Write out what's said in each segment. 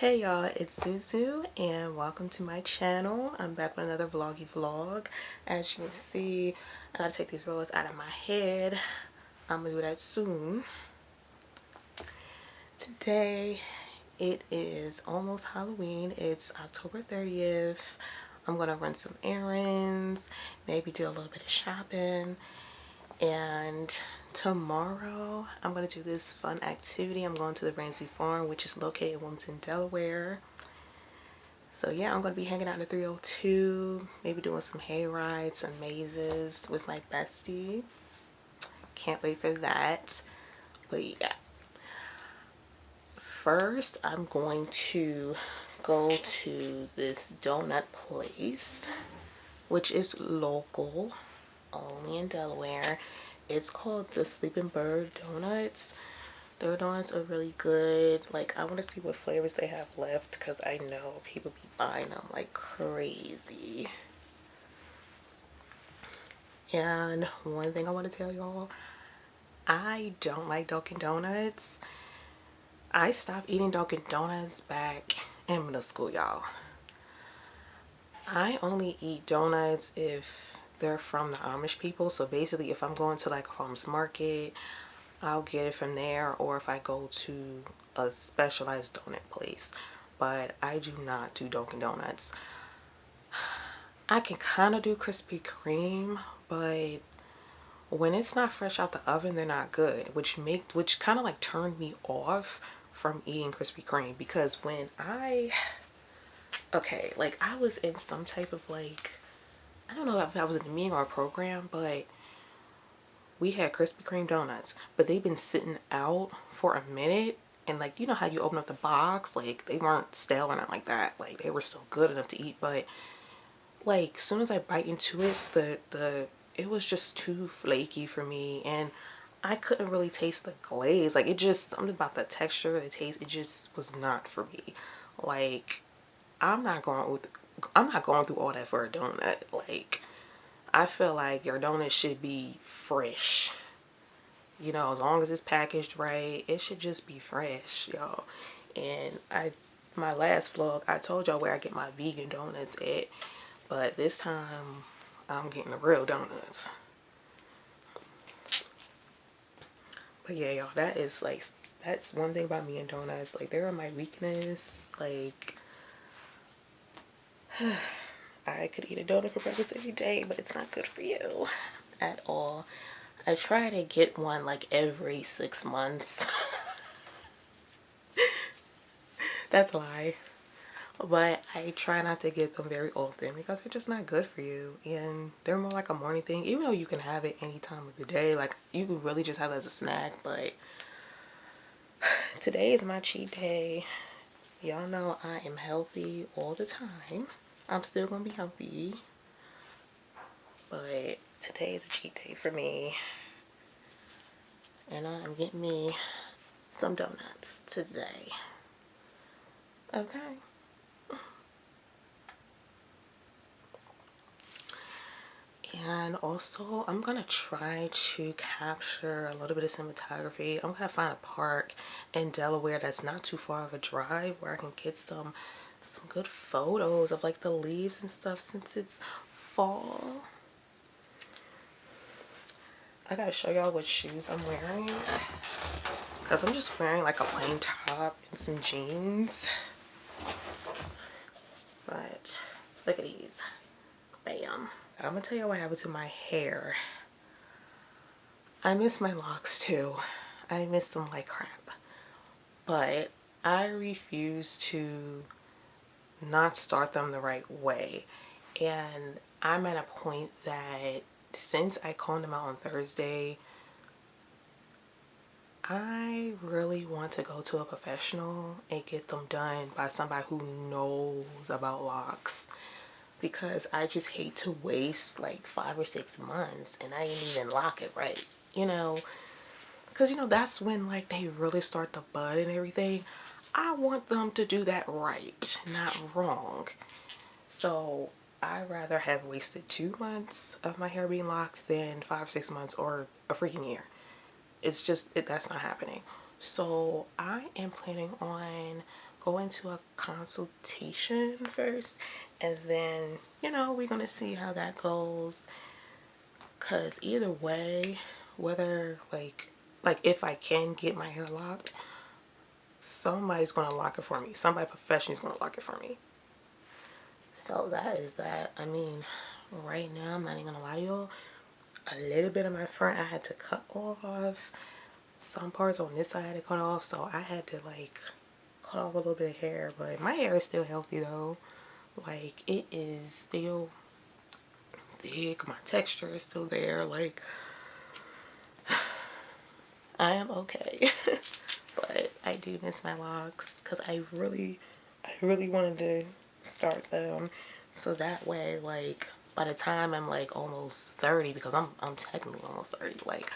Hey y'all, it's Zuzu and welcome to my channel. I'm back with another vloggy vlog. As you can see, I gotta take these rollers out of my head. I'm gonna do that soon. Today it is almost Halloween. It's October 30th. I'm gonna run some errands, maybe do a little bit of shopping, and tomorrow I'm gonna do this fun activity. I'm going to the Ramsey Farm, which is located in Wilmington, Delaware. So yeah, I'm gonna be hanging out in the 302, maybe doing some hayrides, some mazes with my bestie. Can't wait for that. But yeah, first I'm going to go to this donut place, which is local, only in Delaware. It's called the Sleeping Bird Donuts. Their donuts are really good. Like, I want to see what flavors they have left because I know people be buying them like crazy. And one thing I want to tell y'all, I don't like Dunkin' Donuts. I stopped eating Dunkin' Donuts back in middle school, y'all. I only eat donuts if they're from the Amish people. So basically, if I'm going to like a farmer's market, I'll get it from there, or if I go to a specialized donut place. But I do not do Dunkin' Donuts. I can kind of do Krispy Kreme, but when it's not fresh out the oven, they're not good, which kind of like turned me off from eating Krispy Kreme. Because when like I was in some type of like, I don't know if I was in a meeting or a program, but we had Krispy Kreme donuts, but they've been sitting out for a minute. And like, you know how you open up the box, like they weren't stale or nothing like that. Like they were still good enough to eat, but like as soon as I bite into it, it was just too flaky for me, and I couldn't really taste the glaze. Like, it just, something about the texture, the taste, it just was not for me. Like, I'm not going through all that for a donut. Like, I feel like your donut should be fresh. You know, as long as it's packaged right, it should just be fresh, y'all. And my last vlog, I told y'all where I get my vegan donuts at, but this time I'm getting the real donuts. But yeah, y'all, that's one thing about me and donuts. Like, they're my weakness. Like, I could eat a donut for breakfast every day, but it's not good for you at all. I try to get one like every 6 months. That's a lie. But I try not to get them very often because they're just not good for you. And they're more like a morning thing, even though you can have it any time of the day. Like, you could really just have it as a snack. But today is my cheat day. Y'all know I am healthy all the time. I'm still gonna be healthy. But today is a cheat day for me. And I'm getting me some donuts today. Okay. And also, I'm gonna try to capture a little bit of cinematography. I'm gonna find a park in Delaware that's not too far of a drive where I can get some good photos of like the leaves and stuff since it's fall. I gotta show y'all what shoes I'm wearing because I'm just wearing like a plain top and some jeans. But look at these. Bam. I'm gonna tell you what happened to my hair. I miss my locks too. I miss them like crap. But I refuse to not start them the right way. And I'm at a point that since I combed them out on Thursday, I really want to go to a professional and get them done by somebody who knows about locks. Because I just hate to waste like 5 or 6 months and I ain't even lock it right, you know, because you know that's when like they really start to bud and everything. I want them to do that right, not wrong. So I'd rather have wasted 2 months of my hair being locked than 5 or 6 months or a freaking year. It's just that's not happening. So I am planning on go into a consultation first, and then we're gonna see how that goes. Cause either way, whether like if I can get my hair locked, somebody's gonna lock it for me. Somebody professional is gonna lock it for me. So that is that. I mean, right now I'm not even gonna lie to y'all. A little bit of my front I had to cut off. Some parts on this side I had to cut off, so I had to like cut off a little bit of hair. But my hair is still healthy though. Like it is still thick. My texture is still there. Like I am okay. But I do miss my locks because I really wanted to start them so that way, like by the time I'm like almost 30, because I'm technically almost 30, like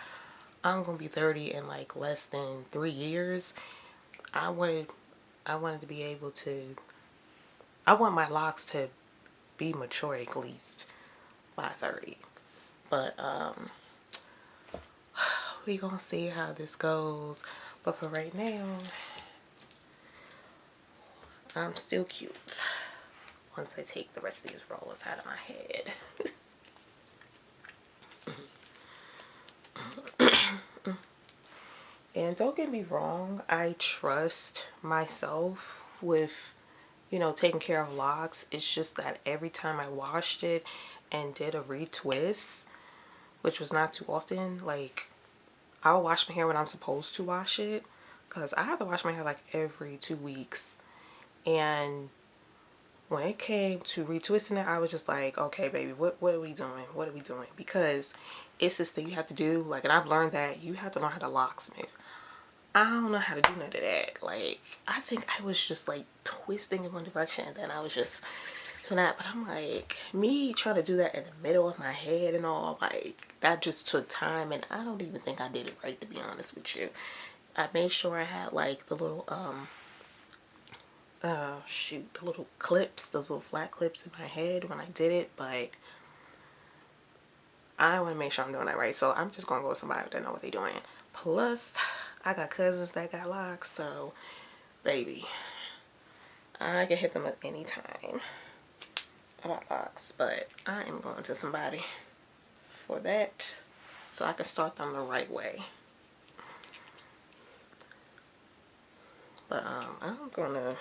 I'm gonna be 30 in like less than 3 years. I wanted I wanted to be able to. I want my locks to be mature at least by 30. But we gonna see how this goes. But for right now, I'm still cute. Once I take the rest of these rollers out of my head. And don't get me wrong, I trust myself with, taking care of locks. It's just that every time I washed it and did a retwist, which was not too often, like I'll wash my hair when I'm supposed to wash it, because I have to wash my hair like every 2 weeks. And when it came to retwisting it, I was just like, okay, baby, what are we doing? What are we doing? Because it's this thing you have to do. Like, and I've learned that you have to learn how to locksmith. I don't know how to do none of that. Like, I think I was just like twisting in one direction and then I was just doing that. But I'm like, me trying to do that in the middle of my head and all, like, that just took time. And I don't even think I did it right, to be honest with you. I made sure I had like the little, the little clips, those little flat clips in my head when I did it. But I want to make sure I'm doing that right. So I'm just going to go with somebody that know what they're doing. Plus, I got cousins that got locks. So, baby, I can hit them at any time about locks. But I am going to somebody for that so I can start them the right way. But I'm going to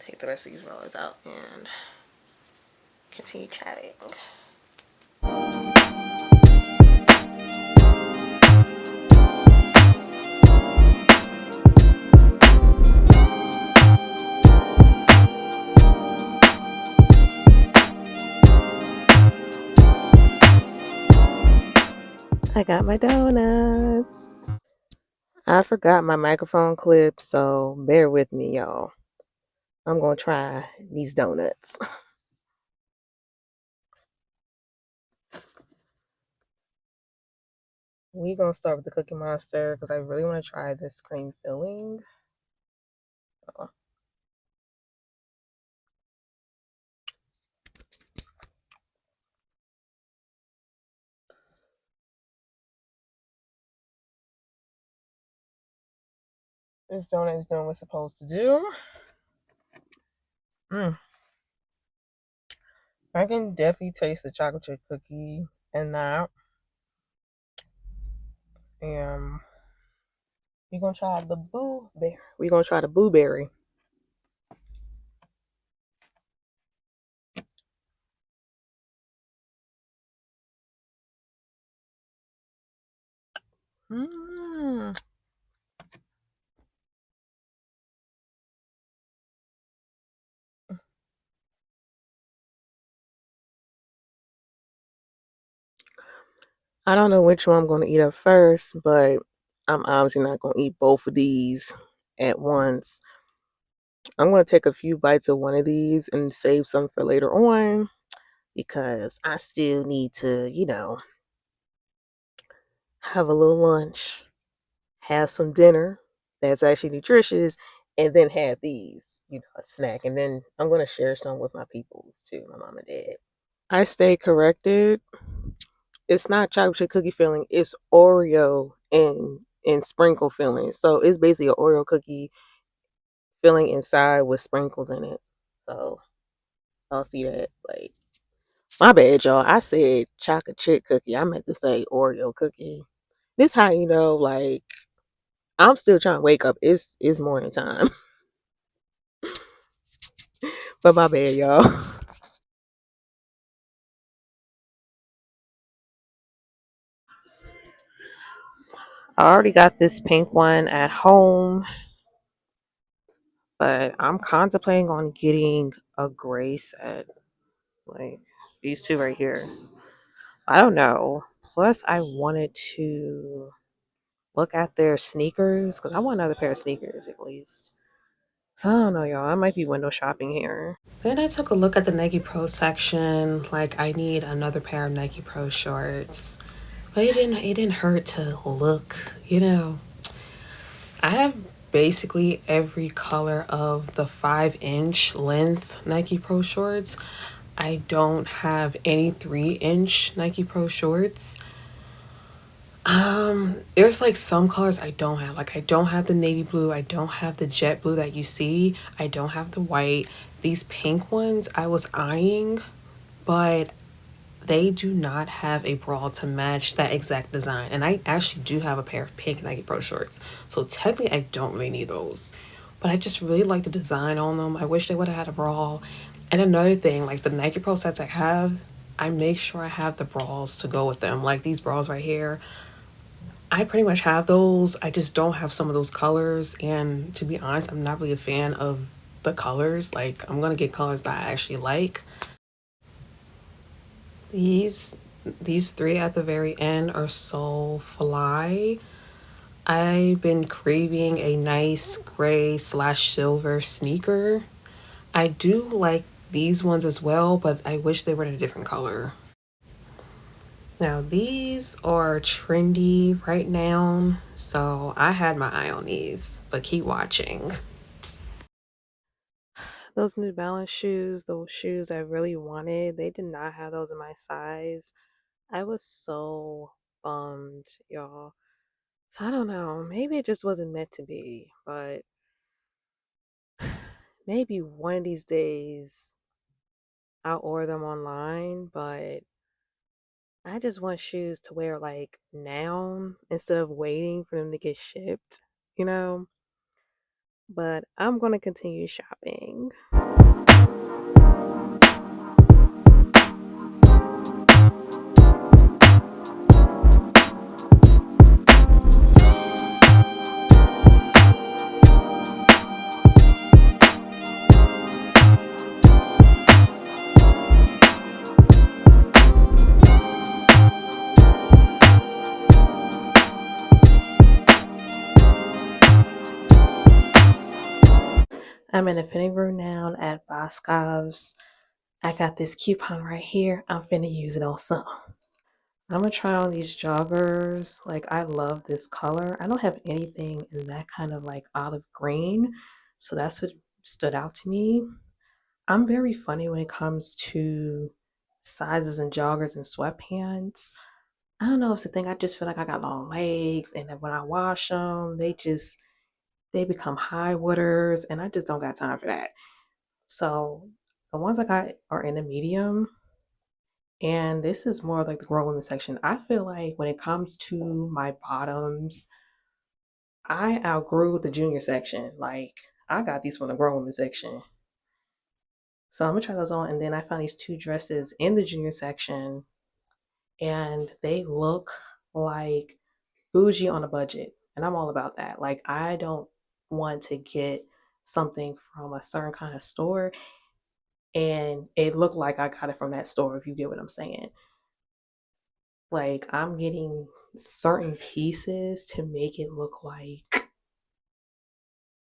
take the rest of these rollers out and continue chatting. I got my donuts. I forgot my microphone clip, so bear with me, y'all. I'm gonna try these donuts. We're gonna start with the Cookie Monster because I really want to try this cream filling. Oh. This donut is doing what it's supposed to do. I can definitely taste the chocolate chip cookie in that. And we're gonna try the blueberry. We're gonna try the blueberry. Mm. I don't know which one I'm gonna eat up first, but I'm obviously not gonna eat both of these at once. I'm gonna take a few bites of one of these and save some for later on because I still need to, have a little lunch, have some dinner that's actually nutritious, and then have these, a snack. And then I'm gonna share some with my peoples too, my mom and dad. I stay corrected. It's not chocolate chip cookie filling. It's Oreo and sprinkle filling. So it's basically an Oreo cookie filling inside with sprinkles in it. So I'll see that. Like, my bad, y'all. I said chocolate chip cookie. I meant to say Oreo cookie. This how you know, like, I'm still trying to wake up. It's morning time. But my bad, y'all. I already got this pink one at home, but I'm contemplating on getting a gray set. Like these two right here. I don't know. Plus, I wanted to look at their sneakers because I want another pair of sneakers at least. So I don't know, y'all. I might be window shopping here. Then I took a look at the Nike Pro section. Like I need another pair of Nike Pro shorts. But it didn't hurt to look, you know. I have basically every color of the 5-inch length Nike Pro shorts. I don't have any 3-inch Nike Pro shorts. There's like some colors I don't have. Like I don't have the navy blue, I don't have the jet blue that you see, I don't have the white. These pink ones I was eyeing, but they do not have a bra to match that exact design. And I actually do have a pair of pink Nike Pro shorts. So technically I don't really need those. But I just really like the design on them. I wish they would have had a bra. And another thing, like the Nike Pro sets I have, I make sure I have the bras to go with them. Like these bras right here, I pretty much have those. I just don't have some of those colors. And to be honest, I'm not really a fan of the colors. Like, I'm gonna get colors that I actually like. These these three at the very end are so fly. I've been craving a nice gray slash silver sneaker. I do like these ones as well, but I wish they were in a different color. Now, these are trendy right now, so I had my eye on these, but keep watching. Those New Balance shoes, those shoes I really wanted, they did not have those in my size. I was so bummed, y'all. So I don't know, maybe it just wasn't meant to be, but maybe one of these days I'll order them online, but I just want shoes to wear like now instead of waiting for them to get shipped, you know? But I'm going to continue shopping. I'm in the fitting room now at Boscov's. I got this coupon right here. I'm finna use it on some. I'm gonna try on these joggers. Like, I love this color. I don't have anything in that kind of like olive green. So that's what stood out to me. I'm very funny when it comes to sizes and joggers and sweatpants. I don't know if it's the thing. I just feel like I got long legs, and then when I wash them, they become high waters, and I just don't got time for that. So the ones I got are in a medium, and this is more like the grown women section. I feel like when it comes to my bottoms, I outgrew the junior section. Like I got these from the grown women section. So I'm gonna try those on, and then I found these two dresses in the junior section, and they look like bougie on a budget, and I'm all about that. Like I don't want to get something from a certain kind of store and it looked like I got it from that store, if you get what I'm saying. Like I'm getting certain pieces to make it look like,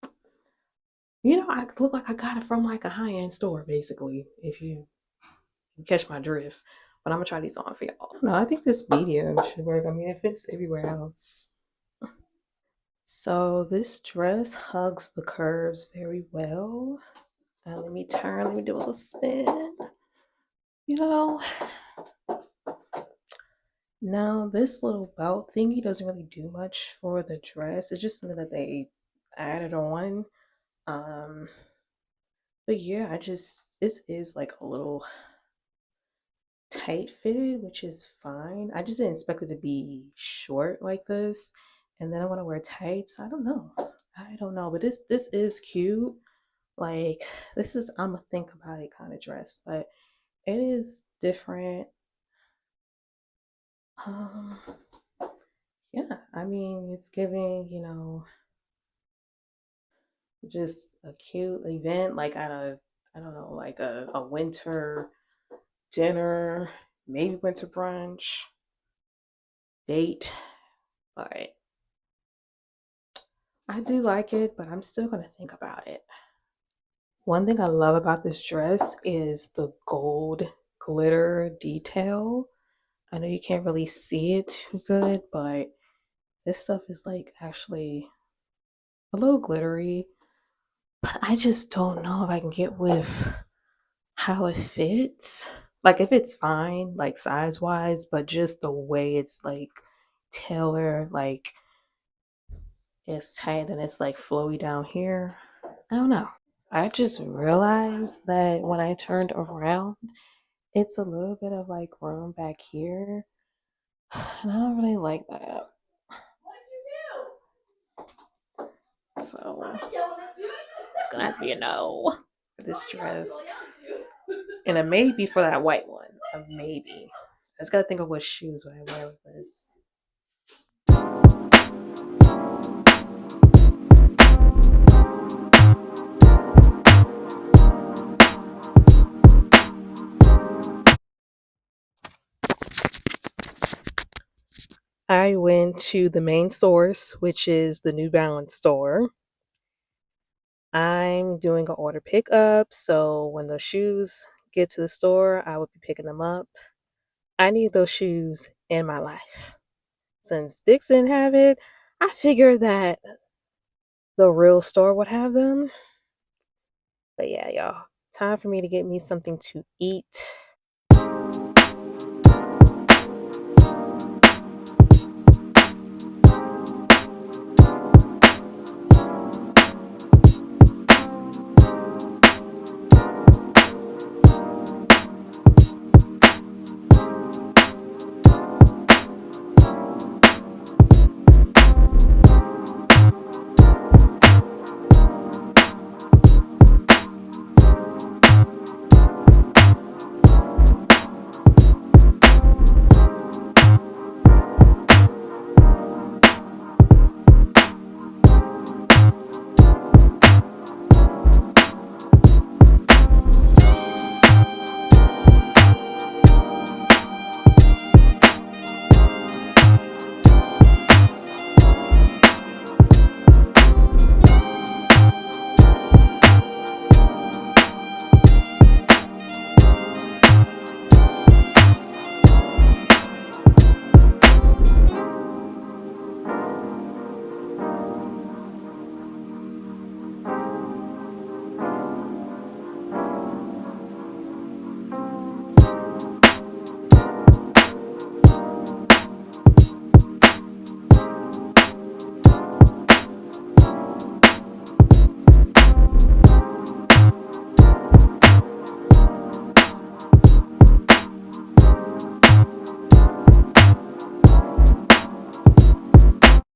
I look like I got it from like a high-end store, basically, if you catch my drift. But I'm gonna try these on for y'all. No, I think this medium should work. I mean, it fits everywhere else. So this dress hugs the curves very well. Let me turn. Let me do a little spin. You know, now this little belt thingy doesn't really do much for the dress. It's just something that they added on. Um, but yeah, this is like a little tight fitted, which is fine. I just didn't expect it to be short like this. And then I want to wear tights. I don't know. I don't know. But this is cute. Like this is I'm a think about it kind of dress, but it is different. Um yeah, I mean it's giving, just a cute event like at a I don't know, like a winter dinner, maybe winter brunch, date. But I do like it, but I'm still gonna think about it. One thing I love about this dress is the gold glitter detail. I know you can't really see it too good, but this stuff is like actually a little glittery. But I just don't know if I can get with how it fits. Like if it's fine, like size wise, but just the way it's like tailored, like it's tight and it's like flowy down here. I don't know. I just realized that when I turned around, it's a little bit of like room back here. And I don't really like that. So it's gonna have to be a no for this dress. And a maybe for that white one. A maybe. I just gotta think of what shoes would I wear with this. I went to the main source, which is the New Balance store. I'm doing an order pickup, so when the shoes get to the store, I will be picking them up. I need those shoes in my life. Since Dick's didn't have it, I figured that the real store would have them. But yeah, y'all, time for me to get me something to eat.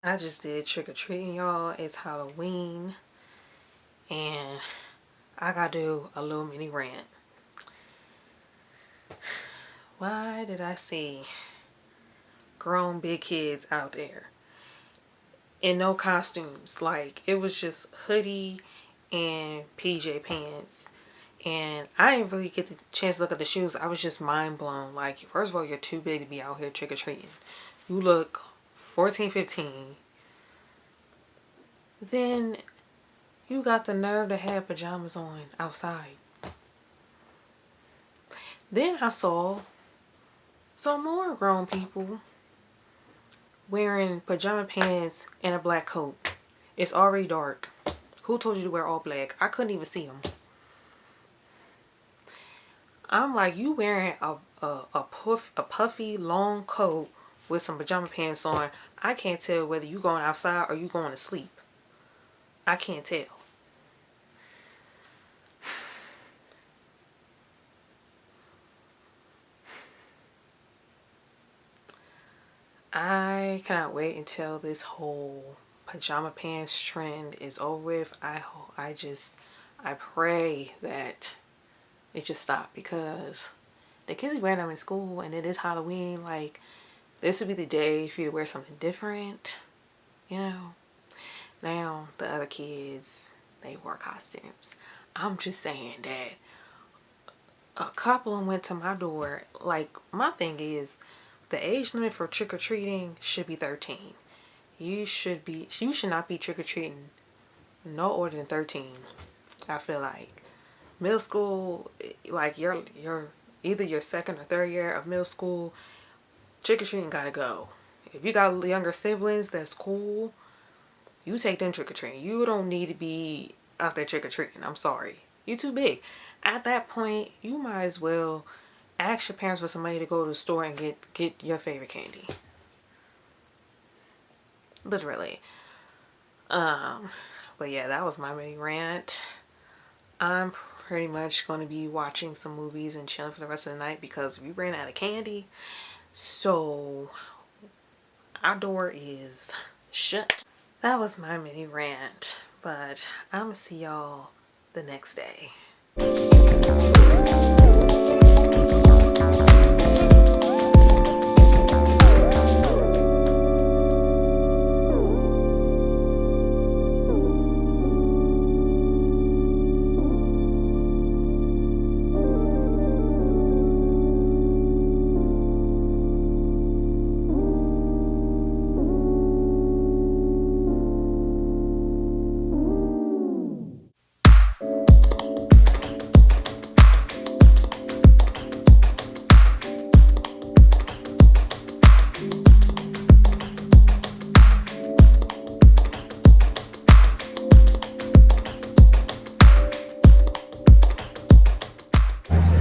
I just did trick or treating, y'all. It's Halloween, and I gotta do a little mini rant. Why did I see grown big kids out there in no costumes? Like it was just hoodie and PJ pants. And I didn't really get the chance to look at the shoes. I was just mind blown. Like, first of all, you're too big to be out here trick or treating. You look 14, 15. Then you got the nerve to have pajamas on outside. Then I saw some more grown people wearing pajama pants and a black coat. It's already dark. Who told you to wear all black? I couldn't even see them. I'm like, you wearing a puffy long coat with some pajama pants on. I can't tell whether you going outside or you going to sleep. I can't tell. I cannot wait until this whole pajama pants trend is over with. I pray that it just stop, because the kids wearing them in school and it is Halloween. Like, this would be the day for you to wear something different, you know. Now the other kids, they wore costumes. I'm just saying that a couple of them went to my door. Like, my thing is, the age limit for trick-or-treating should be 13. You should not be trick-or-treating no older than 13. I feel like middle school, like your either your second or third year of middle school, trick-or-treating gotta go. If you got younger siblings, that's cool. You take them trick-or-treating. You don't need to be out there trick-or-treating. I'm sorry. You too big. At that point, you might as well ask your parents for some money to go to the store and get your favorite candy. Literally. But yeah, that was my mini rant. I'm pretty much going to be watching some movies and chilling for the rest of the night because we ran out of candy. So our door is shut. That was my mini rant, but I'm gonna see y'all the next day.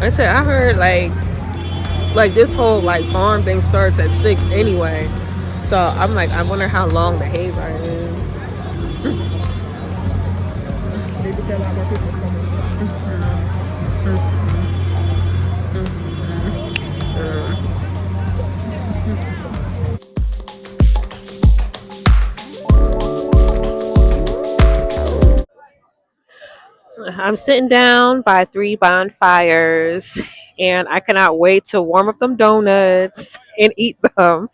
I said I heard like this whole like farm thing starts at 6 anyway. So I'm like, I wonder how long the hayride is. They just said a lot more people's coming. I'm sitting down by 3 bonfires and I cannot wait to warm up them donuts and eat them.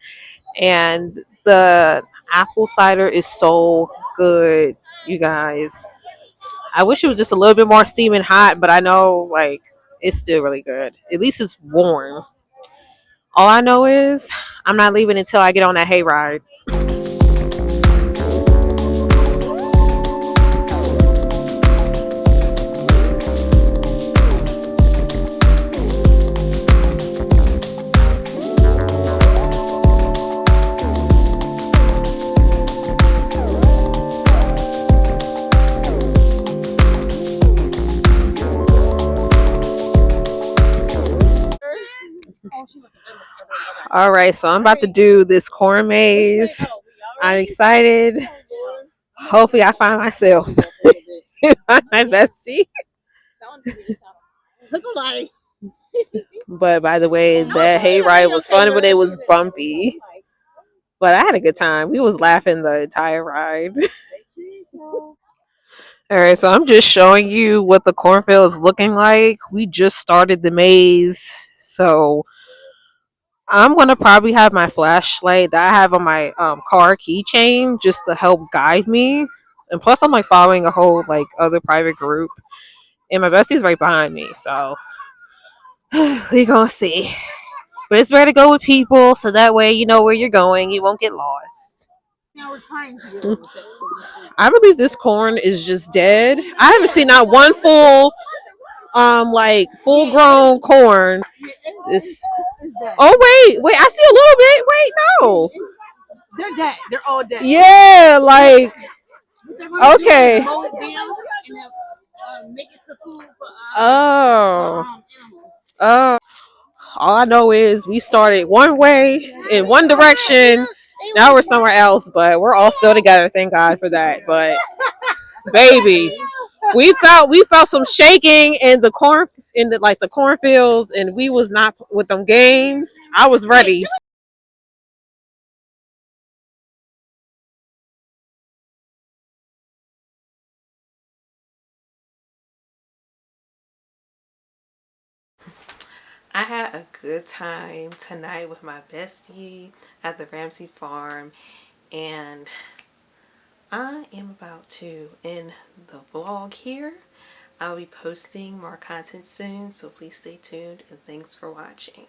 And the apple cider is so good, you guys. I wish it was just a little bit more steaming hot, but I know like it's still really good. At least it's warm. All I know is I'm not leaving until I get on that hayride. All right, so I'm about to do this corn maze. I'm excited. Hopefully, I find myself. My bestie. But by the way, that hayride was fun, but it was bumpy. But I had a good time. We was laughing the entire ride. All right, so I'm just showing you what the cornfield is looking like. We just started the maze, so I'm gonna probably have my flashlight that I have on my car keychain just to help guide me. And plus, I'm like following a whole like other private group, and my bestie's right behind me, so we gonna see. But it's better to go with people, so that way you know where you're going. You won't get lost. I believe this corn is just dead. I haven't seen not one full, like full grown corn. This. Oh wait, I see a little bit. Wait, no. They're dead. They're all dead. Yeah, like okay. Oh. Oh. All I know is we started one way in one direction. Now we're somewhere else, but we're all still together. Thank God for that. But baby, we felt some shaking in the corn in the cornfields, and we was not with them games. I was ready. I had a good time tonight with my bestie at the Ramsey Farm, and I am about to end the vlog here. I'll be posting more content soon, so please stay tuned and thanks for watching.